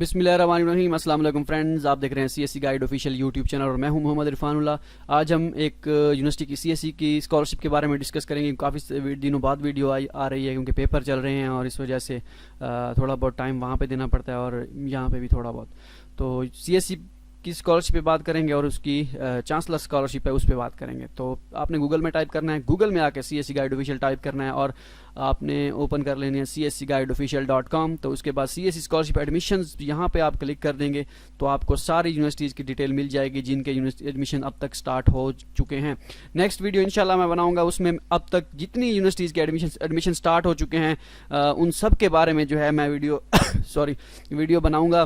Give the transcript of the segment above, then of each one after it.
बिस्मिल्लाहिर्रहमानिर्रहीम। अस्सलाम वालेकुम फ्रेंड्स, आप देख रहे हैं CSC guide official YouTube channel और मैं हूं मोहम्मद इरफानुल्लाह। आज हम एक यूनिवर्सिटी की सीएससी की स्कॉलरशिप के बारे में डिस्कस करेंगे। काफ़ी दिनों बाद वीडियो आ रही है क्योंकि पेपर चल रहे हैं और इस वजह से थोड़ा बहुत टाइम वहाँ पे देना पड़ता है और यहाँ पे भी थोड़ा बहुत। तो सीएससी की स्कॉलरशिप पे बात करेंगे और उसकी चांसलर स्कॉलरशिप है उस पर बात करेंगे। तो आपने गूगल में टाइप करना है, गूगल में आके सीएससी गाइड ऑफिशियल टाइप करना है और आपने ओपन कर लेनी है cscguideofficial.com। तो उसके बाद सीएससी स्कॉलरशिप एडमिशन्स यहाँ पे आप क्लिक कर देंगे तो आपको सारी यूनिवर्सिटीज़ की डिटेल मिल जाएगी जिनके एडमिशन अब तक स्टार्ट हो चुके हैं। नेक्स्ट वीडियो इंशाल्लाह मैं बनाऊंगा, उसमें अब तक जितनी यूनिवर्सिटीज़ के एडमिशन स्टार्ट हो चुके हैं उन सब के बारे में जो है मैं वीडियो बनाऊंगा।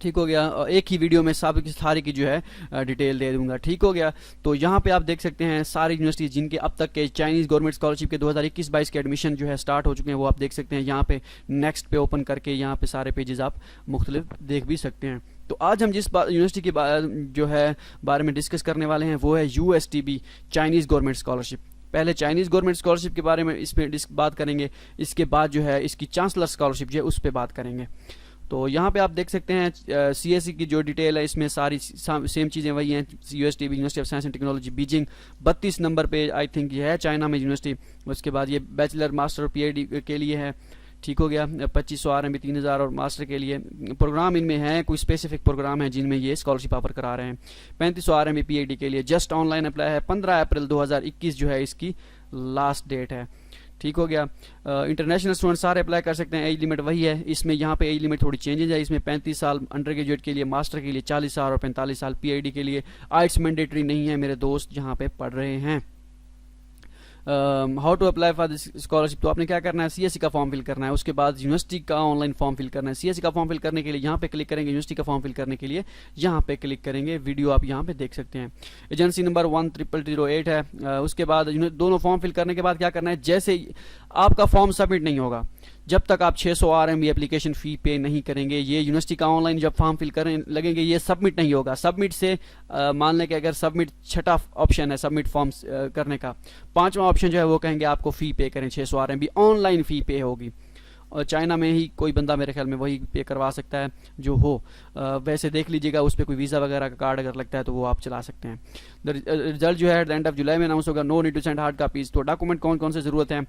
ठीक हो गया, एक ही वीडियो में सारी की जो है डिटेल दे दूंगा। ठीक हो गया। तो यहाँ पे आप देख सकते हैं सारी यूनिवर्सिटी जिनके अब तक के चाइनीज़ गवर्नमेंट स्कॉलरशिप के 2021-22 के एडमिशन जो है स्टार्ट हो चुके हैं वो आप देख सकते हैं। यहाँ पे नेक्स्ट पे ओपन करके यहाँ पे सारे पेजेस आप मुख्तलिफ देख भी सकते हैं। तो आज हम जिस यूनिवर्सिटी के जो है बारे में डिस्कस करने वाले हैं वो है USTB चाइनीज़ गवर्नमेंट स्कॉलरशिप। पहले चाइनीज़ गवर्नमेंट स्कॉलरशिप के बारे में इस पर बात करेंगे, इसके बाद जो है इसकी चांसलर स्कॉलरशिप जो है उस पर बात करेंगे। तो यहाँ पे आप देख सकते हैं सीएससी की जो डिटेल है इसमें सारी सेम चीज़ें वही हैं। USTB university of science and technology Beijing 32 number पे आई थिंक ये है चाइना में यूनिवर्सिटी। उसके बाद ये बैचलर मास्टर और PhD के लिए है। ठीक हो गया। 2500 RMB 3000 और मास्टर के लिए प्रोग्राम इनमें हैं, कोई स्पेसिफिक प्रोग्राम है जिनमें ये स्कॉलरशिप ऑफर करा रहे हैं। 3500 RMB PhD के लिए जस्ट ऑनलाइन अप्लाई है। 15 अप्रैल 2021 जो है इसकी लास्ट डेट है। ठीक हो गया। इंटरनेशनल स्टूडेंट सारे अप्लाई कर सकते हैं। एज लिमिट वही है, इसमें यहाँ पे एज लिमिट थोड़ी चेंजेज है। इसमें 35 साल अंडर ग्रेजुएट के लिए, मास्टर के लिए 40 साल और 45 साल PhD के लिए। आइट्स मैंडेटरी नहीं है मेरे दोस्त जहाँ पे पढ़ रहे हैं। How to apply for this scholarship, तो आपने क्या करना है, सीएससी का फॉर्म फिल करना है। उसके बाद यूनिवर्सिटी का ऑनलाइन फॉर्म फिल करना है। सीएससी का फॉर्म फिल करने के लिए यहाँ पे क्लिक करेंगे, यूनिवर्सिटी का फॉर्म फिल करने के लिए यहाँ पे क्लिक करेंगे। वीडियो आप यहाँ पे देख सकते हैं। एजेंसी नंबर 10008 है। उसके बाद दोनों फॉर्म फिल करने के बाद क्या करना है, जैसे आपका फॉर्म सबमिट नहीं होगा जब तक आप 600 RMB एप्लीकेशन फ़ी पे नहीं करेंगे, ये यूनिवर्सिटी का ऑनलाइन जब फॉर्म फिल करें लगेंगे ये सबमिट नहीं होगा। सबमिट से मान लें कि अगर सबमिट छठा ऑप्शन है सबमिट फॉर्म करने का, पांचवा ऑप्शन जो है वो कहेंगे आपको फ़ी पे करें 600 RMB ऑनलाइन फ़ी पे होगी। और चाइना में ही कोई बंदा मेरे ख्याल में वही पे करवा सकता है जो हो। वैसे देख लीजिएगा उस पर कोई वीज़ा वगैरह का कार्ड अगर लगता है तो वो आप चला सकते हैं। रिजल्ट जो है at the end of July में अनाउंस होगा। No need to send hard copies. तो डॉक्यूमेंट कौन कौन से ज़रूरत है,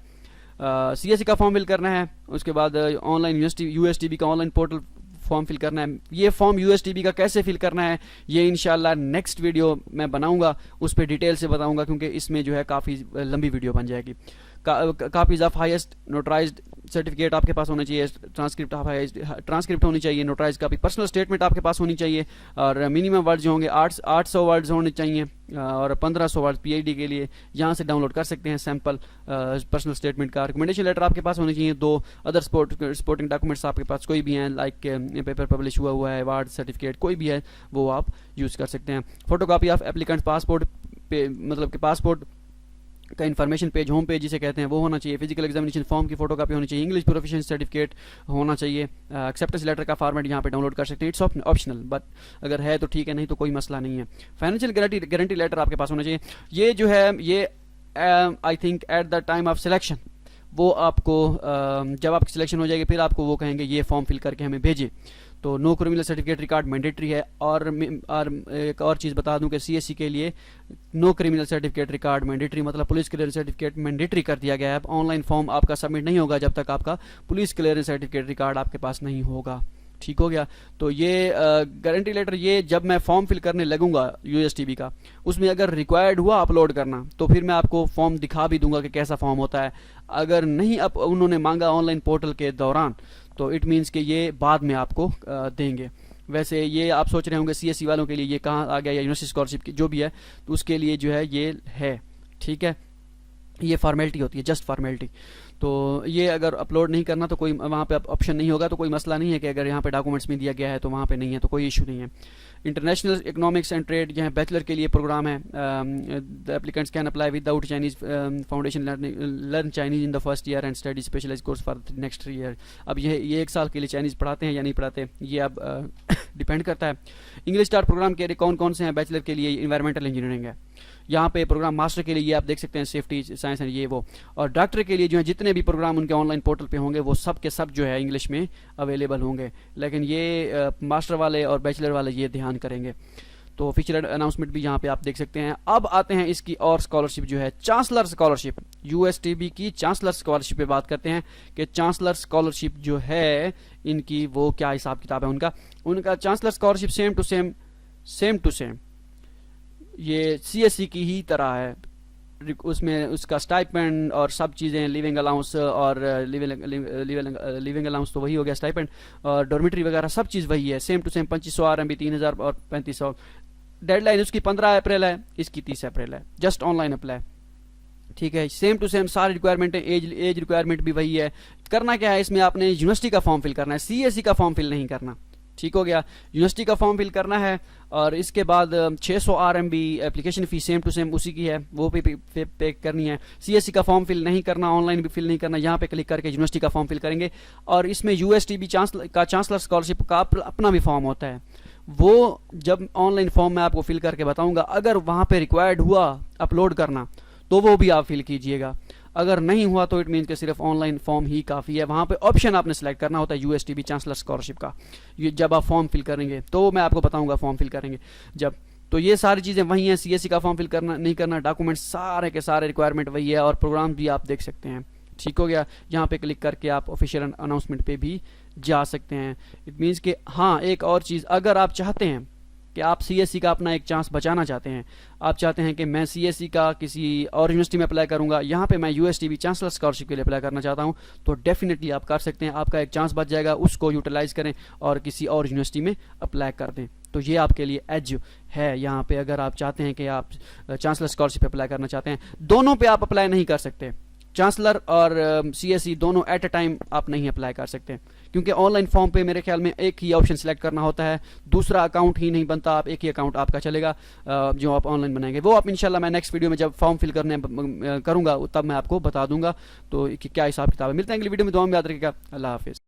सीएससी का फॉर्म फिल करना है। उसके बाद ऑनलाइन USTB का ऑनलाइन पोर्टल फॉर्म फिल करना है। ये फॉर्म USTB का कैसे फिल करना है ये इंशाल्लाह नेक्स्ट वीडियो मैं बनाऊंगा, उस पर डिटेल से बताऊंगा क्योंकि इसमें जो है काफ़ी लंबी वीडियो बन जाएगी। Copies of highest notarised certificate आपके पास होना चाहिए। ट्रांसक्रिप्ट होनी चाहिए। नोटराइज कापी, पर्सनल स्टेटमेंट आपके पास होनी चाहिए और मिनिमम वर्ड्स जो होंगे 800 वर्ड्स होने चाहिए और 1500 वर्ड्स PhD के लिए। यहाँ से डाउनलोड कर सकते हैं सैम्पल पर्सनल स्टेटमेंट का। रिकमेंडेशन लेटर आपके पास होने चाहिए। 2 अदर सपोर्टिंग डॉक्यूमेंट्स आपके पास कोई भी हैं, लाइक पेपर पब्लिश हुआ है, अवार्ड सर्टिफिकेट कोई भी है वो आप यूज़ कर सकते हैं। फोटोकॉपी ऑफ एप्लीकेंट पासपोर्ट पे, मतलब कि पासपोर्ट का इन्फॉर्मेशन पेज, होम पेज जिसे कहते हैं, वो होना चाहिए। फिजिकल एग्जामिनेशन फॉर्म की फोटोकॉपी होनी चाहिए। इंग्लिश प्रोफिशिएंसी सर्टिफिकेट होना चाहिए। एक्सेप्टेंस लेटर का फॉर्मेट यहाँ पे डाउनलोड कर सकते हैं। इट्स ऑप्शनल, बट अगर है तो ठीक है, नहीं तो कोई मसला नहीं है। फाइनेंशियल गारंटी लेटर आपके पास होना चाहिए। ये जो है ये I think at the time of selection वो आपको जब आपकी सिलेक्शन हो जाएगी फिर आपको वो कहेंगे ये फॉर्म फिल करके हमें भेजिए। तो no criminal certificate record mandatory है। और एक और चीज़ बता दूं कि सीएससी के लिए no criminal certificate record mandatory मतलब पुलिस क्लियरेंस सर्टिफिकेट मैंडेटरी कर दिया गया है। ऑनलाइन फॉर्म आपका सबमिट नहीं होगा जब तक आपका पुलिस क्लियरेंस सर्टिफिकेट रिकॉर्ड आपके पास नहीं होगा। ठीक हो गया। तो ये गारंटी लेटर ये जब मैं फॉर्म फिल करने लगूंगा USTB का, उसमें अगर रिक्वायर्ड हुआ अपलोड करना तो फिर मैं आपको फॉर्म दिखा भी दूंगा कि कैसा फॉर्म होता है। अगर नहीं अब उन्होंने मांगा ऑनलाइन पोर्टल के दौरान तो इट मीन्स कि ये बाद में आपको देंगे। वैसे ये आप सोच रहे होंगे CSC वालों के लिए ये कहाँ आ गया या यूनिवर्सिटी स्कॉलरशिप की जो भी है, तो उसके लिए जो है ये है। ठीक है, ये फॉर्मेलिटी होती है, जस्ट फॉर्मेलिटी। तो ये अगर अपलोड नहीं करना तो कोई वहाँ पे ऑप्शन नहीं होगा तो कोई मसला नहीं है कि अगर यहाँ पे डॉक्यूमेंट्स में दिया गया है तो वहाँ पे नहीं है तो कोई इशू नहीं है। इंटरनेशनल इकोनॉमिक्स एंड ट्रेड यहाँ बैचलर के लिए प्रोग्राम है। The applicants can apply without Chinese foundation learn Chinese in the first year and study specialise course for next year. अब ये 1 साल के लिए चाइनीज़ पढ़ाते हैं या नहीं पढ़ाते ये अब डिपेंड करता है। इंग्लिश स्टार्ट प्रोग्राम के कौन कौन से हैं बैचलर के लिए, इन्वायरमेंटल इंजीनियरिंग है। यहाँ पे प्रोग्राम मास्टर के लिए ये आप देख सकते हैं सेफ्टी साइंस एंड ये वो, और डॉक्टर के लिए जो है जितने भी प्रोग्राम उनके ऑनलाइन पोर्टल पे होंगे वो सब के सब जो है इंग्लिश में अवेलेबल होंगे, लेकिन ये मास्टर वाले और बैचलर वाले ये ध्यान करेंगे। तो फीचर अनाउंसमेंट भी यहाँ पे आप देख सकते हैं। अब आते हैं इसकी और स्कॉलरशिप जो है, चांसलर स्कॉलरशिप, यूएसटीबी की चांसलर स्कॉलरशिप पे बात करते हैं कि चांसलर स्कॉलरशिप जो है इनकी वो क्या हिसाब किताब है उनका chancellor scholarship same to same ये सीएससी की ही तरह है। उसमें उसका स्टाइपेंड और सब चीज़ें, लिविंग अलाउंस और लिविंग अलाउंस तो वही हो गया, स्टाइपेंड और डॉर्मेटरी वगैरह सब चीज़ वही है, सेम टू सेम 2500 RMB 3000 और 3500। डेडलाइन उसकी 15 अप्रैल है, इसकी 30 अप्रैल है, जस्ट ऑनलाइन अप्लाई। ठीक है, सेम टू सेम सारी रिक्वायरमेंट है, एज रिक्वायरमेंट भी वही है। करना क्या है इसमें, आपने यूनिवर्सिटी का फॉर्म फिल करना है, सीएससी का फॉर्म फिल नहीं करना। ठीक हो गया, यूनिवर्सिटी का फॉर्म फिल करना है और इसके बाद 600 RMB application fees same to same उसी की है, वो पे करनी है। सीएससी का फॉर्म फिल नहीं करना, ऑनलाइन भी फिल नहीं करना, यहाँ पे क्लिक करके यूनिवर्सिटी का फॉर्म फिल करेंगे। और इसमें यूएसटीबी चांसलर स्कॉलरशिप का अपना भी फॉर्म होता है, वो जब ऑनलाइन फॉर्म में आपको फिल करके बताऊंगा, अगर वहाँ पे रिक्वायर्ड हुआ अपलोड करना तो वो भी आप फिल कीजिएगा, अगर नहीं हुआ तो इट मीन्स कि सिर्फ ऑनलाइन फॉर्म ही काफ़ी है। वहाँ पे ऑप्शन आपने सेलेक्ट करना होता है यूएसटीबी चांसलर स्कॉलरशिप का, ये जब आप फॉर्म फिल करेंगे तो मैं आपको बताऊंगा फॉर्म फिल करेंगे जब। तो ये सारी चीज़ें वही हैं, सीएससी का फॉर्म फिल करना नहीं करना, डॉक्यूमेंट सारे के सारे रिक्वायरमेंट वही है और प्रोग्राम भी आप देख सकते हैं। ठीक हो गया, यहाँ पे क्लिक करके आप ऑफिशियल अनाउंसमेंट पे भी जा सकते हैं। इट मीन्स कि हाँ, एक और चीज़, अगर आप चाहते हैं कि आप सीएससी का अपना एक चांस बचाना चाहते हैं, आप चाहते हैं कि मैं सीएससी का किसी और यूनिवर्सिटी में अप्लाई करूंगा, यहाँ पे मैं यूएसटीबी चांसलर स्कॉलरशिप के लिए अप्लाई करना चाहता हूँ, तो डेफिनेटली आप कर सकते हैं, आपका एक चांस बच जाएगा, उसको यूटिलाइज करें और किसी और यूनिवर्सिटी में अप्लाई कर दें। तो ये आपके लिए एज है यहाँ पे, अगर आप चाहते हैं कि आप चांसलर स्कॉलरशिप पे अप्लाई करना चाहते हैं। दोनों पे आप अप्लाई नहीं कर सकते, चांसलर और सीएससी दोनों एट अ टाइम आप नहीं अप्लाई कर सकते, क्योंकि ऑनलाइन फॉर्म पे मेरे ख्याल में एक ही ऑप्शन सेलेक्ट करना होता है, दूसरा अकाउंट ही नहीं बनता, आप एक ही अकाउंट आपका चलेगा जो आप ऑनलाइन बनाएंगे। वो आप इंशाल्लाह मैं नेक्स्ट वीडियो में जब फॉर्म फिल करने करूंगा तब मैं आपको बता दूंगा तो क्या हिसाब किताब है। मिलते हैं अगली वीडियो में, दुआ में याद रखिएगा। अल्लाह हाफिज़।